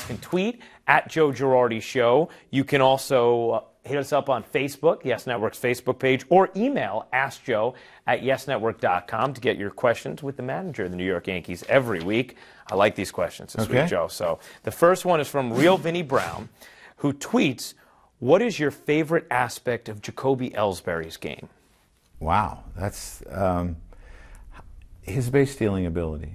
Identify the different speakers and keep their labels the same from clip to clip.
Speaker 1: can tweet at Joe Girardi Show. You can also hit us up on Facebook, Yes Network's Facebook page, or email askjoe@yesnetwork.com to get your questions with the manager of the New York Yankees every week. I like these questions this week, Joe. So the first one is from Real Vinny Brown, who tweets, what is your favorite aspect of Jacoby Ellsbury's game?
Speaker 2: Wow, that's his base stealing ability.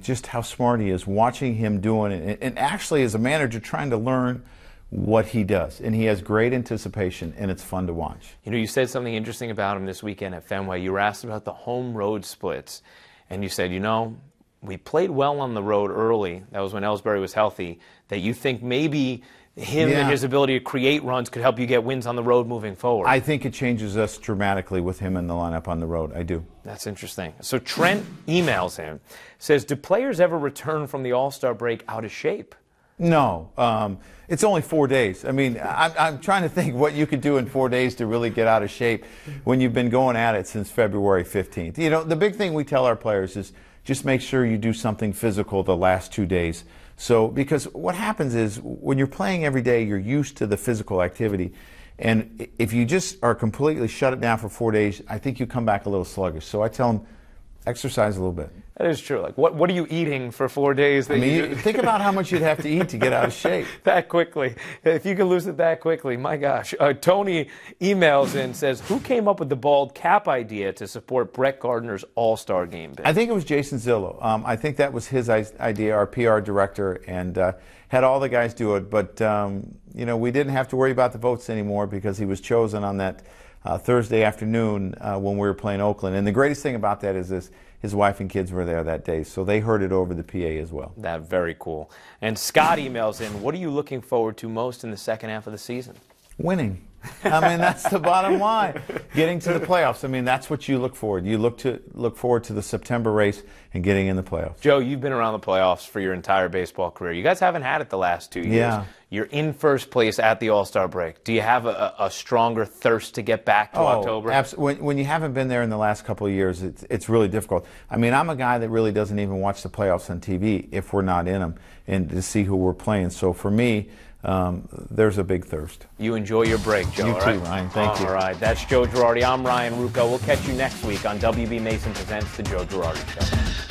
Speaker 2: Just how smart he is, watching him doing it, and actually as a manager trying to learn what he does. And he has great anticipation, and it's fun to watch.
Speaker 1: You know, you said something interesting about him this weekend at Fenway. You were asked about the home-road splits, and you said, you know, we played well on the road early. That was when Ellsbury was healthy. That you think maybe him and his ability to create runs could help you get wins on the road moving forward.
Speaker 2: I think it changes us dramatically with him in the lineup on the road. I do.
Speaker 1: That's interesting. So Trent emails him, says, do players ever return from the All-Star break out of shape?
Speaker 2: No. It's only 4 days. I mean, I'm trying to think what you could do in 4 days to really get out of shape when you've been going at it since February 15th. You know, the big thing we tell our players is just make sure you do something physical the last 2 days. So, because what happens is when you're playing every day, you're used to the physical activity. And if you just are completely shut it down for 4 days, I think you come back a little sluggish. So I tell them, exercise a little bit.
Speaker 1: That is true. Like, what are you eating for 4 days?
Speaker 2: I mean, think about how much you'd have to eat to get out of shape.
Speaker 1: That quickly. If you can lose it that quickly, my gosh. Tony emails in, says, who came up with the bald cap idea to support Brett Gardner's All-Star game bid?
Speaker 2: I think it was Jason Zillow. I think that was his idea, our PR director, and had all the guys do it. But, you know, we didn't have to worry about the votes anymore because he was chosen on that Thursday afternoon when we were playing Oakland. And the greatest thing about that is this. His wife and kids were there that day, so they heard it over the PA as well.
Speaker 1: That's very cool. And Scott emails in, what are you looking forward to most in the second half of the season?
Speaker 2: Winning. I mean, that's the bottom line. Getting to the playoffs. I mean, that's what you look forward. You look forward to the September race and getting in the playoffs.
Speaker 1: Joe, you've been around the playoffs for your entire baseball career. You guys haven't had it the last 2 years.
Speaker 2: Yeah.
Speaker 1: You're in first place at the All-Star break. Do you have a stronger thirst to get back to October?
Speaker 2: Absolutely. When you haven't been there in the last couple of years, it's really difficult. I mean, I'm a guy that really doesn't even watch the playoffs on TV if we're not in them and to see who we're playing. So for me, there's a big thirst.
Speaker 1: You enjoy your break, Joe.
Speaker 2: You too, Ryan. Thank you.
Speaker 1: All right. That's Joe Girardi. I'm Ryan Rucco. We'll catch you next week on WB Mason Presents The Joe Girardi Show.